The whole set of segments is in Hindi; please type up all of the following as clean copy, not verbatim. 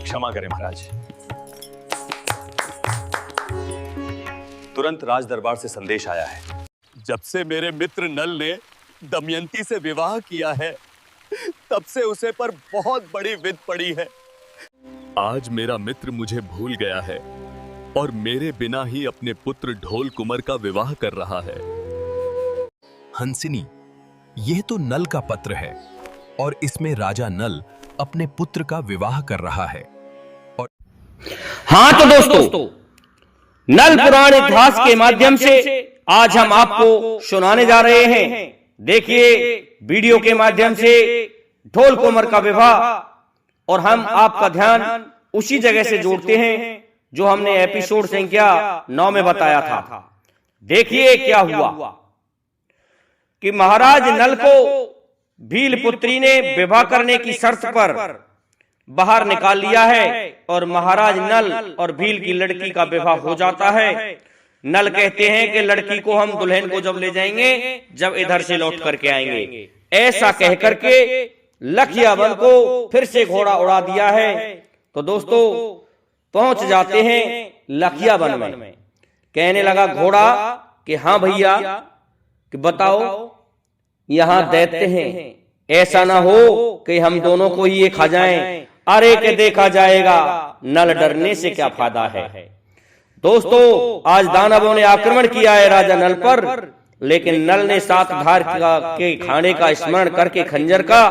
क्षमा करें महाराज। तुरंत राज दरबार से संदेश आया है। जब से मेरे मित्र नल ने दमयंती से विवाह किया है, तब से उसे पर बहुत बड़ी विध पड़ी है। आज मेरा मित्र मुझे भूल गया है और मेरे बिना ही अपने पुत्र ढोल कुंवर का विवाह कर रहा है। हंसिनी, यह तो नल का पत्र है और इसमें राजा नल अपने पुत्र का विवाह कर रहा है। और हाँ तो दोस्तों, नल पुराण इतिहास के माध्यम से आज हम आपको सुनाने जा रहे हैं। देखिए वीडियो के माध्यम से ढोल कुंवर का विवाह, और हम आपका ध्यान उसी जगह से जोड़ते हैं जो हमने एपिसोड संख्या 9 में बताया था। देखिए क्या हुआ कि महाराज नल को भील पुत्री ने विवाह करने की शर्त पर बाहर निकाल लिया है और महाराज नल और भील की लड़की का विवाह हो जाता है। नल कहते हैं कि लड़की को हम दुल्हन को जब ले जाएंगे जब इधर से लौट करके आएंगे। ऐसा कह करके लखिया वन को फिर से घोड़ा उड़ा दिया है। तो दोस्तों पहुंच जाते हैं लखिया वन में। कहने लगा घोड़ा कि हाँ भैया, कि बताओ यहां दैत्य हैं, ऐसा ना हो कि हम दोनों को ही ये खा जाएं। अरे के देखा जाएगा, नल डरने से क्या फायदा है। दोस्तों आज दानवों ने आक्रमण किया है राजा नल पर, लेकिन नल ने 7 धार के खाने का स्मरण करके खंजर का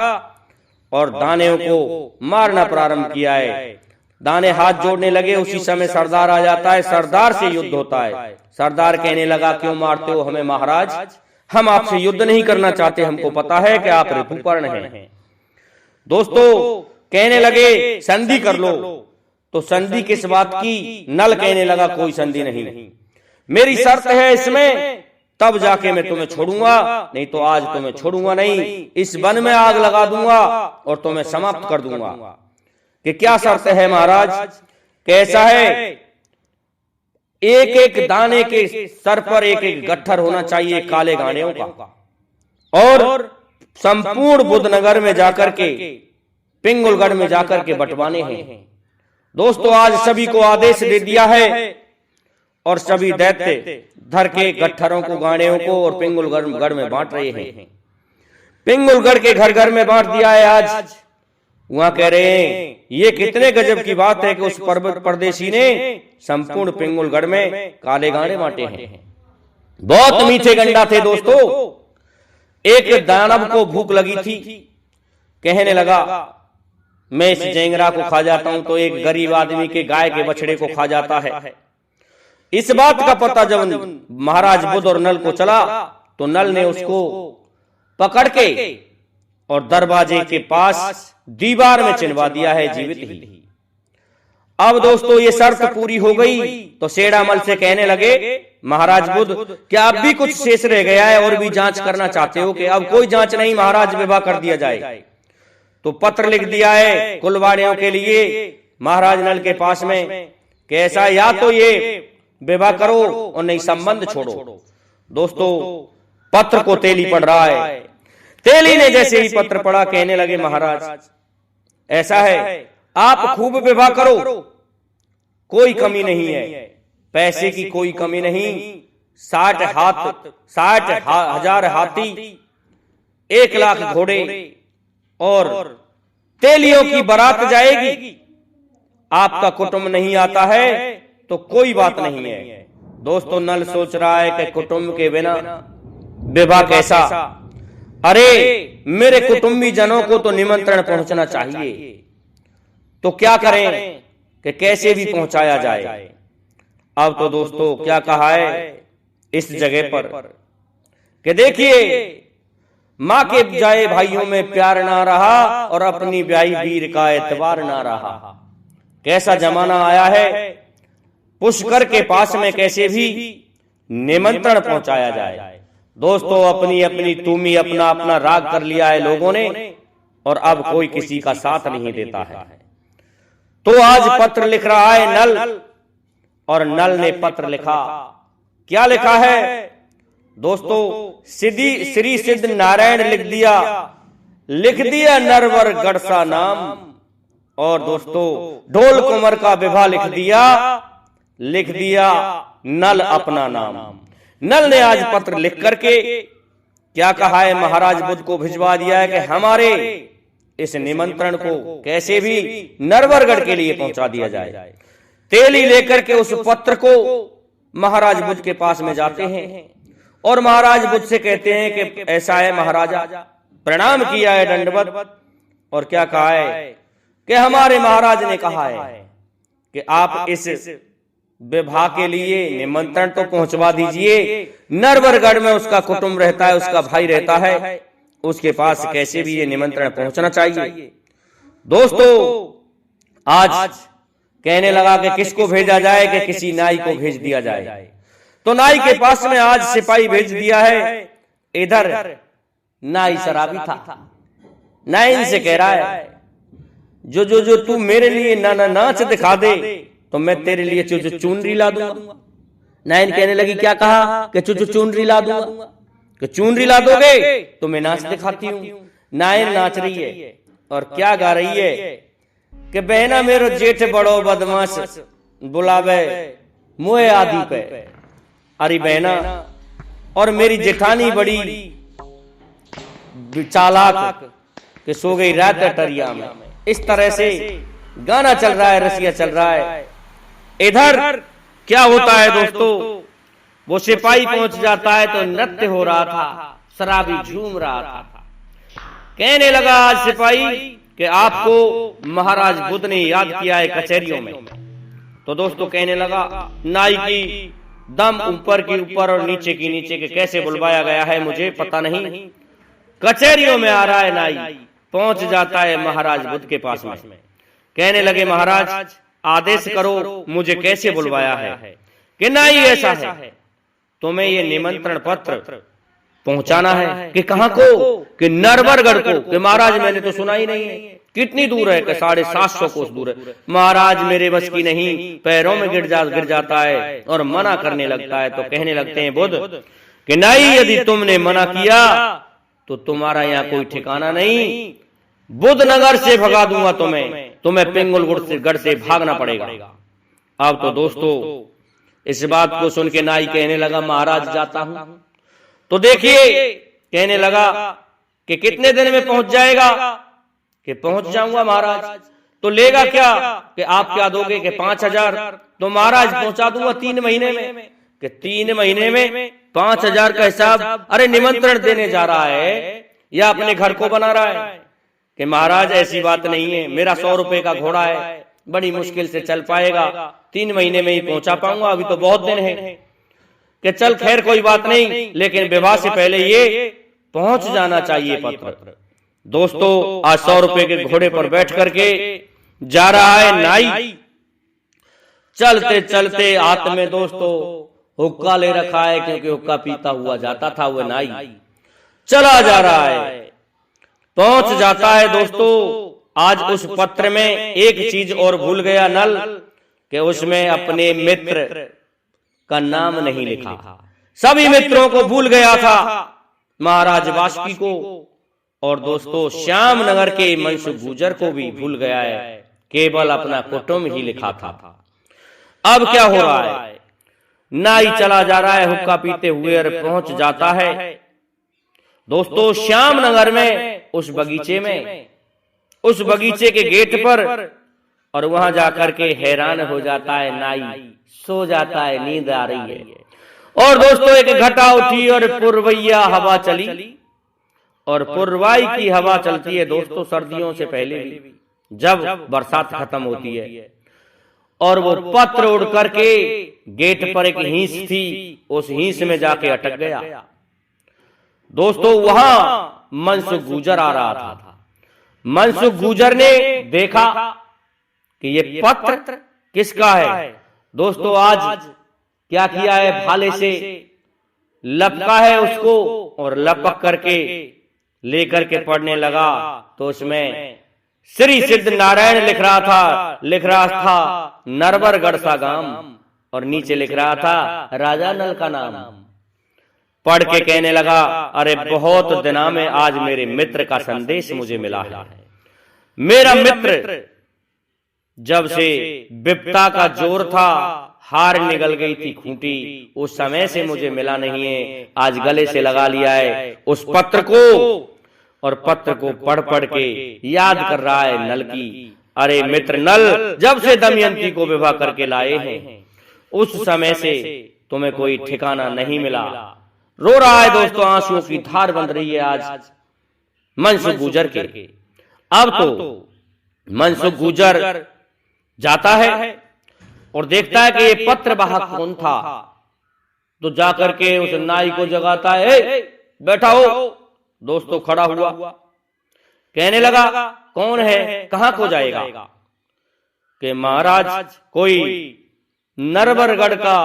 और दानवों को मारना प्रारंभ किया है। दाने हाथ जोड़ने लगे, उसी समय सरदार आ जाता है। सरदार से युद्ध होता है। सरदार कहने लगा क्यों मारते हो हमें महाराज, हम आपसे युद्ध नहीं करना चाहते, हमको पता है कि आप ऋतुपर्ण हैं। दोस्तों कहने लगे संधि कर लो। तो संधि किस बात की? नल कहने लगा कोई संधि नहीं, मेरी शर्त है इसमें, तब जाके मैं तुम्हें छोड़ूंगा, नहीं तो आज तुम्हें छोड़ूंगा नहीं। इस वन में आग लगा दूंगा और तुम्हें समाप्त कर दूंगा। कि क्या शर्त है महाराज? कैसा है? एक एक दाने के सर पर एक एक गट्ठर होना चाहिए काले गाड़ियों का, और संपूर्ण बुद्धनगर में जाकर के, पिंगुलगढ़ में जाकर के बंटवाने हैं। दोस्तों आज सभी को आदेश दे दिया है और सभी दैत्य धर के गट्ठरों को, गाड़ियों को और पिंगुलगढ़ में बांट रहे हैं। पिंगुलगढ़ के घर घर में बांट दिया है आज। वहां कह रहे हैं ये कितने गजब की बात है कि उस पर्वत परदेशी ने संपूर्ण पिंगुलगढ़ में काले गाड़े बांटे हैं। बहुत मीठे गंडा थे दोस्तों। एक दानव को भूख लगी थी, कहने लगा मैं इस जेंगरा को खा जाता हूं तो एक गरीब आदमी के गाय के बछड़े को खा जाता है। इस बात का पता जब महाराज बुध और नल को चला तो नल ने उसको पकड़ के और दरवाजे के पास दीवार में चिनवा दिया है जीवित ही। अब दोस्तों ये शर्त पूरी हो गई तो सेड़ामल से कहने लगे महाराज बुध, क्या अब भी कुछ शेष रह गया है और भी जांच करना चाहते हो? कि अब कोई जांच नहीं महाराज, विवाह कर दिया जाए। तो पत्र लिख दिया है कुलवाड़ियों के लिए महाराज नल के पास में कि ऐसा या तो ये विवाह करो और नहीं संबंध छोड़ो। दोस्तों पत्र को तेली पढ़ रहा है। तेली ने जैसे ही पत्र पढ़ा कहने लगे महाराज ऐसा है, आप खूब विवाह करो, कोई कमी नहीं है, पैसे की कोई कमी नहीं। 60,000 हाथी, 1 लाख घोड़े और तेलियों की बारात जाएगी। आपका कुटुंब नहीं आता है तो कोई बात नहीं है। दोस्तों नल सोच रहा है कि कुटुंब के बिना विवाह कैसा? अरे मेरे कुटुंबी जनों को तो निमंत्रण पहुंचना चाहिए, तो क्या करें कि कैसे भी पहुंचाया जाए। अब तो दोस्तों क्या कहा है इस जगह पर कि देखिए मां के जाए भाइयों में प्यार ना रहा और अपनी ब्याही वीर का एतबार ना रहा। कैसा जमाना आया है, पुष्कर के पास में कैसे भी निमंत्रण पहुंचाया जाए। दोस्तों अपनी अपनी तुमी अपना अपना राग कर लिया है लोगों ने और अब कोई किसी का साथ नहीं देता है। तो आज पत्र लिख रहा है नल, और नल ने पत्र लिखा। क्या लिखा है दोस्तों? श्री सिद्ध नारायण लिख दिया नरवर गढ़सा नाम, और दोस्तों ढोल कुंवर का विवाह लिख दिया नल अपना नाम। नल ने आज पत्र लिख करके क्या कहा है, महाराज बुद्ध को भिजवा दिया है कि हमारे इस निमंत्रण को कैसे भी नरवरगढ़ के लिए पहुंचा दिया जाए। तेली लेकर के उस पत्र को महाराज बुद्ध के पास में जाते हैं और महाराज बुद्ध से कहते हैं कि ऐसा है महाराजा, प्रणाम किया है दंडवत, और क्या कहा है कि हमारे महाराज ने कहा है कि आप इस विवाह के लिए निमंत्रण तो पहुंचवा दीजिए। नरवरगढ़ में उसका कुटुंब रहता है, उसका भाई रहता है, उसके पास कैसे भी ये निमंत्रण पहुंचना चाहिए। दोस्तों आज कहने लगा कि किसको भेजा जाए, कि किसी नाई को भेज दिया जाए। तो नाई के पास में आज सिपाही भेज दिया है। इधर नाई शराबी था। नाई इनसे कह रहा है जो तू मेरे लिए नाच दिखा दे तो मैं तेरे लिए चुनरी ला दूंगा। नाइन कहने लगी क्या कहा कि चुनरी ला दूंगा, कि चुनरी ला दोगे तो मैं नाच दिखाती हूँ। नाइन नाच रही है और क्या गा रही है कि बहना मेरो जेठ बड़ो बदमाश बुलावे मुए आदि पे। अरे बहना, और मेरी जेठानी बड़ी चालाक कि सो गई रात अटरिया में। इस तरह से गाना चल रहा है, रसिया चल रहा है। इधर क्या होता है दोस्तों, वो सिपाही पहुंच जाता है तो नृत्य हो रहा था, शराबी झूम रहा था। कहने लगा आज सिपाही कि आपको महाराज बुद्ध ने याद किया है कचहरियों में। तो दोस्तों कहने लगा नाई की दम ऊपर की ऊपर और नीचे की नीचे के कैसे बुलवाया गया है मुझे पता नहीं। कचहरियों में आ रहा है नाई, पहुंच जाता है महाराज बुद्ध के पास में। कहने लगे महाराज आदेश करो मुझे कैसे बुलवाया है। कि नाई ऐसा है, तुम्हें ये निमंत्रण पत्र पहुंचाना है। कि कहां को, कि नरवरगढ़ को। कि महाराज मैंने तो सुना ही नहीं है। कितनी दूर है, कि 750 कोस दूर है। महाराज मेरे बस की नहीं, पैरों में गिर जाता है और मना करने लगता है। तो कहने लगते हैं बुद्ध कि नहीं, यदि तुमने मना किया तो तुम्हारा यहाँ कोई ठिकाना नहीं, बुद्ध नगर से भगा दूंगा तुम्हें पिंगलगढ़ से भागना पड़ेगा। अब तो दोस्तों इस बात को सुन के नाई कहने लगा महाराज जाता हूं। तो देखिए कहने लगा कि कितने दिन में पहुंच जाएगा। कि पहुंच जाऊंगा महाराज। तो लेगा क्या, कि आप क्या दोगे, कि 5000। तो महाराज पहुंचा दूंगा 3 महीने में। कि 3 महीने में 5000 का हिसाब, अरे निमंत्रण देने जा रहा है या अपने घर को बना रहा है। कि महाराज ऐसी बात नहीं है, मेरा 100 रुपए का घोड़ा है, बड़ी मुश्किल से चल पाएगा, 3 महीने में ही पहुंचा पाऊंगा, अभी तो बहुत दिन है। कि चल खैर कोई बात नहीं, लेकिन विवाह से पहले ये पहुंच जाना चाहिए पत्र। दोस्तों आज 100 रुपए के घोड़े पर बैठ करके जा रहा है नाई। चलते चलते हाथ में दोस्तों हुक्का ले रखा है, क्योंकि हुक्का पीता हुआ जाता था वो नाई। चला जा रहा है, पहुंच जाता है दोस्तों। आज उस पत्र में एक चीज और भूल गया नल, कि उसमें अपने मित्र का नाम नहीं लिखा। सभी मित्रों को भूल गया था, महाराज वासुकी को, और दोस्तों श्याम नगर के मनसुख गुजर को भी भूल गया है, केवल अपना कुटुंब ही लिखा था। अब क्या हो रहा है, नाई चला जा रहा है हुक्का पीते हुए और पहुंच जाता है दोस्तों श्याम नगर में, उस बगीचे में, उस बगीचे के गेट पर। और वहां जाकर के हैरान हो जाता है नाई, सो जाता है, नींद आ रही है। और दोस्तों एक घटा उठी और पुरवैया हवा चली। और पुरवाई की हवा चलती है दोस्तों सर्दियों से पहले भी, जब बरसात खत्म होती है। और वो पत्र उड़ करके गेट पर एक हिंस थी, उस हिंस में जाके अटक गया। दोस्तों वहां मनसुख गुजर आ रहा था। मनसुख गुजर ने देखा कि ये पत्र किसका है। दोस्तों आज क्या किया है, भाले से लपका है उसको, और लपक करके लेकर के पढ़ने लगा। तो उसमें श्री सिद्ध नारायण लिख रहा था नरवरगढ़ सा गांव, और नीचे लिख रहा था राजा नल का नाम। पढ़ के कहने लगा अरे बहुत दिना में आज मेरे मित्र का संदेश मुझे मिला है। मेरा मित्र जब से विपता का जोर था, हार निकल गई थी खूंटी, उस समय से मुझे मिला नहीं है। आज गले से लगा लिया है उस पत्र को, और पत्र को पढ़ पढ़ के याद कर रहा है नल की। अरे मित्र नल, जब से दमयंती को विवाह करके लाए हैं, उस समय से तुम्हें कोई ठिकाना नहीं मिला। रो रहा है दोस्तों, आंसुओं की धार बन रही है आज मनसुख गुर्जर के। अब तो मनसुख गुर्जर जाता है और देखता है कि ये पत्र वाहक कौन था, तो जाकर के उस नाई को जगाता है, ए, बैठा हो। दोस्तों खड़ा हुआ, कहने लगा, कौन है, कहां को जाएगा? कि महाराज कोई नरवरगढ़ का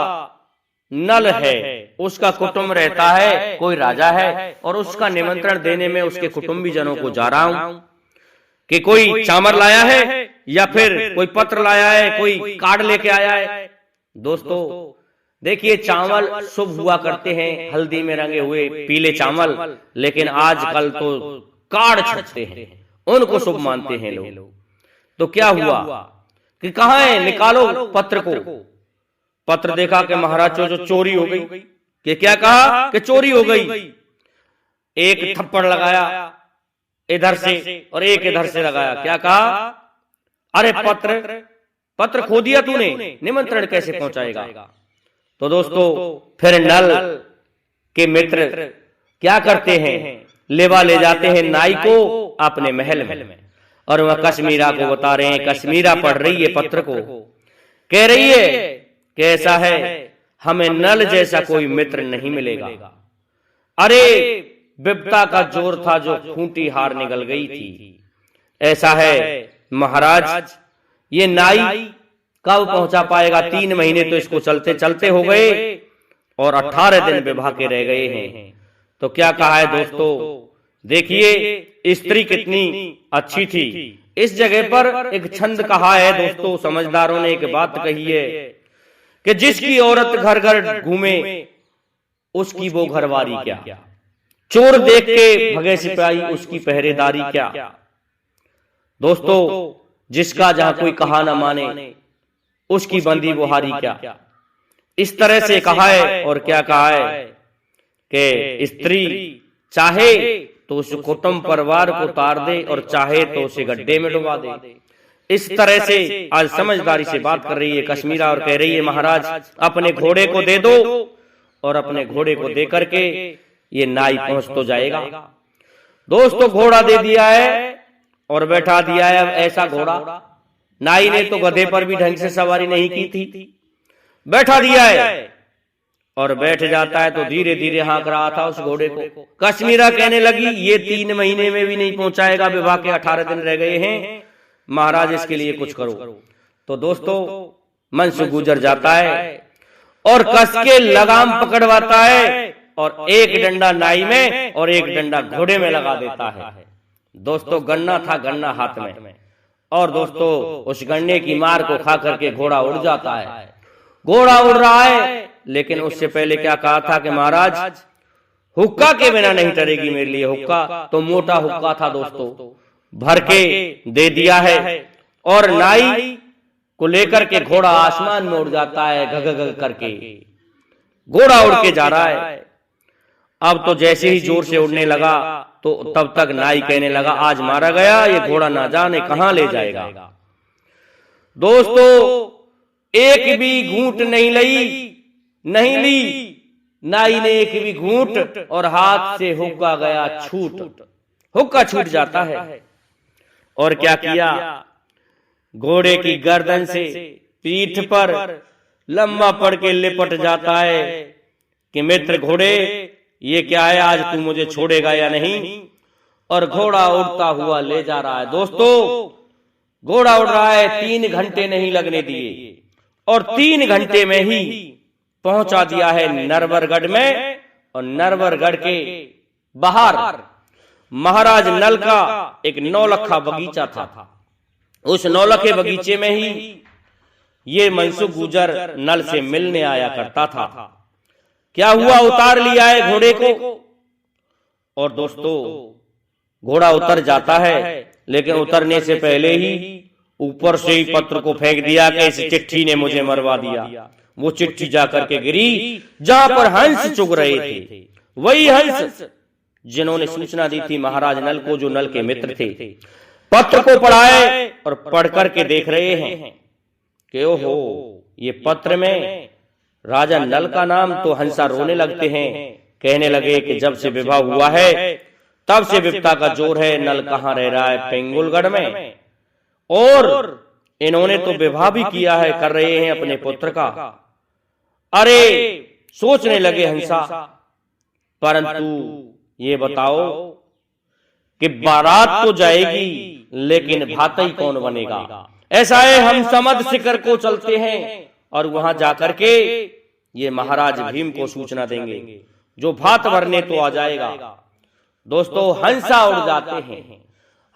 नल है, उसका कुटुंब रहता है, कोई राजा है, और उसका निमंत्रण देने में उसके कुटुंबीजनों को जा रहा हूं कि कोई चामर लाया है या फिर कोई पत्र लाया है, कोई कार्ड लेके आया है। दोस्तों देखिए, चावल शुभ हुआ करते हैं, हल्दी में रंगे हुए पीले चावल, लेकिन आजकल तो कार्ड छपते हैं, उनको शुभ मानते हैं लोग। तो क्या हुआ कि कहां है, निकालो पत्र को। पत्र देखा कि महाराज जो चोरी हो गई। कि क्या कहा कि चोरी हो गई। एक थप्पड़ लगाया इधर से और एक इधर से लगाया। क्या कहा, अरे पत्र खो दिया तूने, निमंत्रण कैसे पहुंचाएगा? तो दोस्तों फिर नल के मित्र क्या करते हैं, लेवा ले जाते हैं नाई को अपने महल में, और वह कश्मीरा को बता रहे हैं। कश्मीरा पढ़ रही है पत्र को, कह रही है कि ऐसा है, हमें नल जैसा कोई मित्र नहीं मिलेगा। अरे विपता का जोर था जो खूंटी हार निकल गई थी। ऐसा है महाराज, ये नाई कब पहुंचा पाएगा? 3 महीने तो इसको चलते चलते हो गए और 18 दिन विवाह के रह गए हैं। तो क्या कहा है दोस्तों, देखिए स्त्री कितनी अच्छी थी। इस जगह पर एक छंद कहा है दोस्तों, समझदारों ने एक बात कही है कि जिसकी औरत घर घर घूमे उसकी वो घरवारी क्या, चोर देख के भगे सिपाही उसकी पहरेदारी क्या। दोस्तों जिसका जहां कोई कहा ना माने उसकी बंदी बुहारी क्या, इस तरह से कहा है। और क्या कहा है कि स्त्री चाहे तो उस कुटुंब परिवार को तार दे और चाहे तो उसे गड्ढे में डुबा दे। इस तरह से आज समझदारी से बात कर रही है कश्मीरा और कह रही है, महाराज अपने घोड़े को दे दो, और अपने घोड़े को दे करके ये नाई पहुंच तो जाएगा। दोस्तों घोड़ा दे दिया है और बैठा दिया है। अब ऐसा घोड़ा, नाई ने तो गधे पर भी ढंग से सवारी नहीं की थी, बैठा दिया है और बैठ जाता है तो धीरे धीरे हाँक रहा था उस घोड़े को। कश्मीरा कहने लगी, ये 3 महीने में भी नहीं पहुंचाएगा, विवाह के 18 दिन रह गए हैं, महाराज इसके लिए कुछ करो। तो दोस्तों मनसुख गुर्जर जाता है और कस के लगाम पकड़वाता है और एक डंडा नाई में और एक डंडा घोड़े में लगा देता है। दोस्तों गन्ना था, गन्ना हाथ में, और दोस्तों उस गन्ने की मार को खा करके घोड़ा उड़ जाता है। घोड़ा उड़ रहा है, लेकिन उससे पहले क्या कहा था कि महाराज हुक्का के बिना नहीं टरेगी मेरे लिए हुक्का। तो मोटा हुक्का था दोस्तों, भर के दे दिया है और नाई को लेकर के घोड़ा आसमान में उड़ जाता है, घग करके घोड़ा उड़ के जा रहा है। अब तो जैसे ही जोर से उड़ने लगा तो तब तक नाई कहने लगा, आज मारा गया, ये घोड़ा ना जाने कहां ले जाएगा। दोस्तों एक भी घूंट नहीं ली नाई ने, एक भी घूंट, और हाथ से हुक्का गया छूट, हुक्का छूट जाता है। और क्या किया, घोड़े की गर्दन से पीठ पर लंबा पड़ के लिपट जाता है कि मित्र घोड़े ये क्या है, आज तू मुझे छोड़ेगा या नहीं। और घोड़ा उड़ता हुआ ले जा रहा है। दोस्तों घोड़ा उड़ रहा है, 3 घंटे नहीं लगने दिए और 3 घंटे में ही पहुंचा दिया है नरवरगढ़ में। और नरवरगढ़ के बाहर महाराज नल का एक 9 लखा बगीचा था। उस 9 लखे बगीचे में ही ये मनसुख गुर्जर नल से मिलने आया करता था। क्या हुआ, उतार लिया है घोड़े को, और दोस्तों घोड़ा उतर जाता है, लेकिन उतरने से पहले ही ऊपर से ही पत्र को फेंक दिया कि इस चिट्ठी ने मुझे मरवा दिया। वो चिट्ठी जाकर के गिरी जहां पर हंस चुग रहे थे। वही हंस जिन्होंने सूचना दी थी महाराज नल को, जो नल के मित्र थे। पत्र को पढ़ाए और पढ़ करके देख रहे हैं कि ओहो, ये पत्र में राजा नल का नाम। तो हंसा रोने लगते हैं, कहने लगे कि जब से विवाह हुआ है तब से विपदा का जोर है। नल कहाँ रह रहा है? पिंगुलगढ़ में। और इन्होंने तो विवाह भी किया है, कर रहे हैं अपने पुत्र का। अरे सोचने लगे हंसा, परंतु ये बताओ कि बारात तो जाएगी लेकिन भातई कौन बनेगा? ऐसा है, हम समद शिखर को चलते हैं और वहां जाकर के ये महाराज भीम को सूचना देंगे, जो भात भरने तो आ जाएगा। दोस्तों, हंसा उड़ जाते हैं,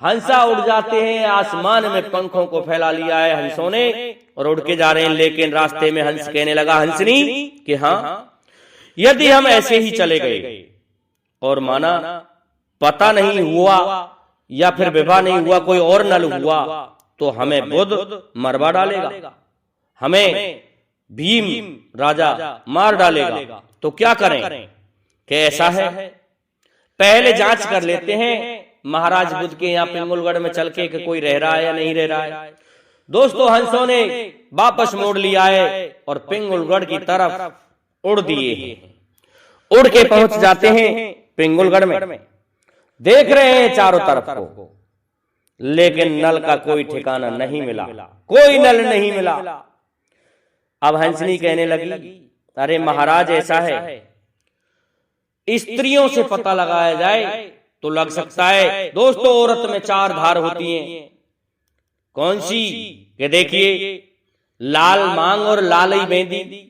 हंसा उड़ जाते हैं। आसमान में पंखों को फैला लिया है हंसों ने और उड़ के जा रहे हैं। लेकिन रास्ते में हंस कहने लगा हंसनी कि हाँ, यदि हम ऐसे ही चले गए और माना पता नहीं हुआ या फिर विवाह नहीं हुआ, कोई और नल हुआ, तो हमें बुध मरवा डालेगा, हमें भीम राजा मार डालेगा। तो क्या करें? कि ऐसा है, पहले जांच कर लेते हैं महाराज बुध के यहाँ पिंगुलगढ़ में चल के कि कोई रह रहा है या नहीं रह रहा है। दोस्तों, हंसों ने वापस मोड़ लिया है और पिंगुलगढ़ की तरफ उड़ दिए हैं। उड़ के पहुंच जाते हैं पिंगुलगढ़ में। देख रहे हैं चारों तरफ को, लेकिन नल का कोई ठिकाना नहीं मिला, कोई नल नहीं मिला। अब हंसनी कहने लगी, अरे महाराज, ऐसा है, स्त्रियों से पता लगाया जाए तो लग सकता है। दोस्तों, औरत में 4 धार होती हैं। कौन सी? कि देखिए, लाल मांग और लालई मेहंदी,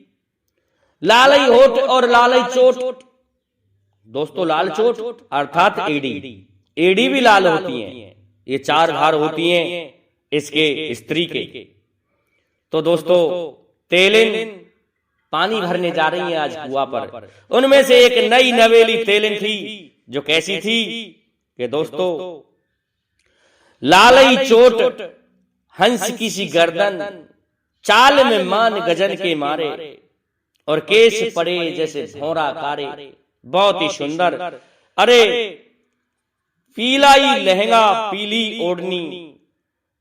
लालई होठ और लालई चोट। दोस्तों, लाल चोट अर्थात एड़ी, एड़ी भी लाल होती हैं। ये 4 धार होती हैं इसके स्त्री के। तो दोस्तों, तेलिन पानी भरने जा रही है आज कुआं पर। उनमें से एक नई नवेली तेलिन थी, जो कैसी थी कि दोस्तों, लालई चोट, हंस की सी गर्दन, चाल में मान गजन के मारे, और केस पड़े जैसे भौरा कारे, बहुत ही सुंदर। अरे पीलाई लहंगा, पीली ओढ़नी,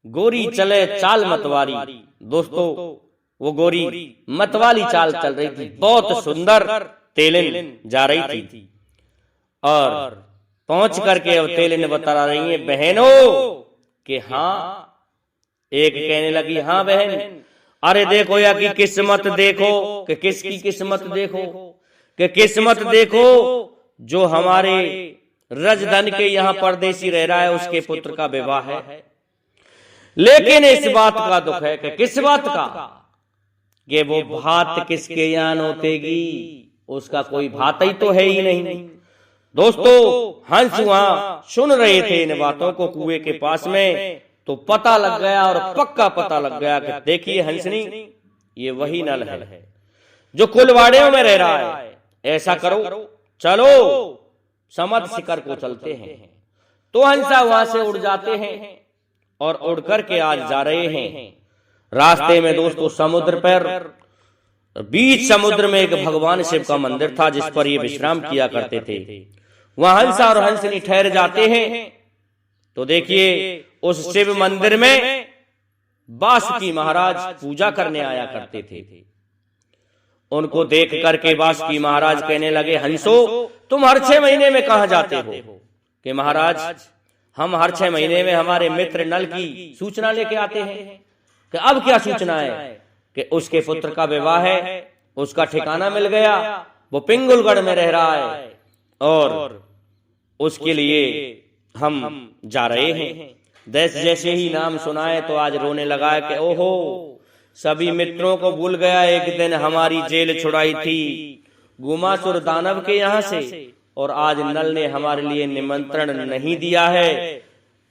गोरी चले चाल मतवारी। दोस्तों, वो गोरी मतवाली चाल चल रही थी, बहुत सुंदर तेलिन जा रही थी। और पहुंच करके अब तेलिन बता रही है बहनों कि हाँ। एक कहने लगी, हाँ बहन, अरे देखो या कि किस्मत देखो, कि किसकी किस्मत देखो, कि किस्मत देखो जो हमारे रजधन के यहाँ परदेसी रह रहा है, उसके पुत्र का विवाह है। लेकिन इस बात का दुख है कि किस बात का? कि वो भात किसके यहाँ नोतेगी, उसका कोई भात ही तो है ही नहीं। दोस्तों, हंस वहां सुन रहे थे इन बातों को कुएं के पास में, तो पता लग गया और पक्का पता लग गया कि देखिए हंसनी, ये वही नल है जो कुलवाड़ियों में रह रहा है। ऐसा करो, चलो समद शिखर को चलते हैं। तो हंसा वहां से उड़ जाते हैं और उड़ करके आज जा रहे हैं। रास्ते में दोस्तों, समुद्र पर, बीच समुद्र में एक भगवान शिव का मंदिर था, जिस पर ये विश्राम किया करते थे। वहां हंसा और हंसनी ठहर जाते हैं। तो देखिए, उस शिव मंदिर में बासुकी महाराज पूजा करने आया करते थे। उनको देख करके बासुकी महाराज कहने लगे, हंसो, तुम हर 6 महीने में कहां जाते हो? कि महाराज, हम हर 6 महीने में हमारे मित्र नल की सूचना लेके आते हैं। कि अब क्या सूचना है? कि उसके पुत्र का विवाह है, उसका ठिकाना मिल गया, वो पिंगुलगढ़ में रह रहा है और उसके लिए हम जा रहे हैं। जैसे ही नाम सुनाए तो आज रोने लगा है कि ओहो, सभी मित्रों को भूल गया। एक दिन हमारी जेल छुड़ाई थी गुमासुर दानव के यहाँ से, और आज नल ने हमारे लिए निमंत्रण नहीं दिया है।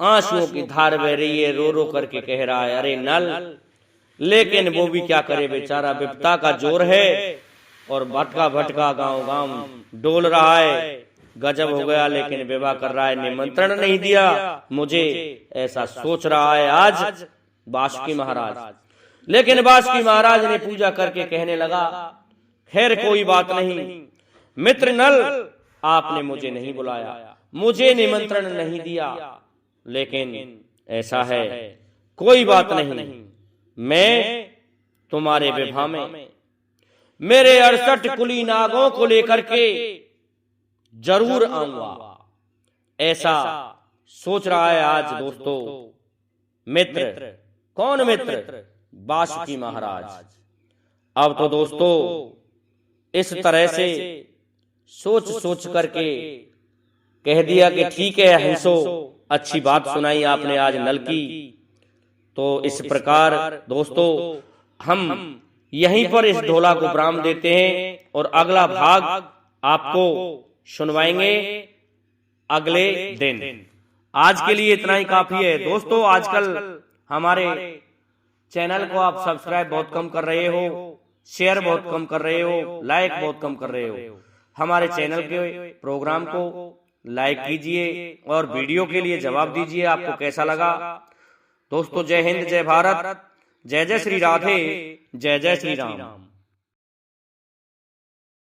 आंसुओं की धार बह रही है, रो रो करके कह रहा है, अरे नल। लेकिन वो भी क्या करे बेचारा, विपदा का जोर है और भटका भटका गांव गांव डोल रहा है। गजब हो गया, लेकिन विवाह कर रहा है, निमंत्रण नहीं दिया मुझे, ऐसा सोच रहा है आज बासुकी महाराज। लेकिन बासुकी महाराज ने पूजा करके कहने लगा, खैर कोई बात नहीं मित्र नल, आपने मुझे नहीं बुलाया, मुझे निमंत्रण नहीं दिया, लेकिन ऐसा है, कोई बात नहीं, मैं तुम्हारे विवाह में मेरे 68 कुली नागों को लेकर के जरूर आऊंगा, ऐसा सोच रहा है आज दोस्तों मित्र। कौन मित्र? बासुकी महाराज। अब तो दोस्तों इस तरह से सोच सोच करके कह दिया कि ठीक है हंसो, अच्छी बात सुनाई आपने आज नल की। तो इस प्रकार दोस्तों हम यहीं पर इस ढोला को विराम देते हैं और अगला भाग आपको सुनवाएंगे अगले दिन। आज के लिए इतना ही काफी है दोस्तों। आजकल हमारे चैनल को आप सब्सक्राइब बहुत कम कर रहे हो, शेयर बहुत कम कर रहे हो, लाइक बहुत कम कर रहे हो। हमारे चैनल के प्रोग्राम को लाइक कीजिए और वीडियो के लिए जवाब दीजिए आपको कैसा लगा। दोस्तों जय हिंद, जय भारत, जय जय श्री राधे, जय जय श्री राम।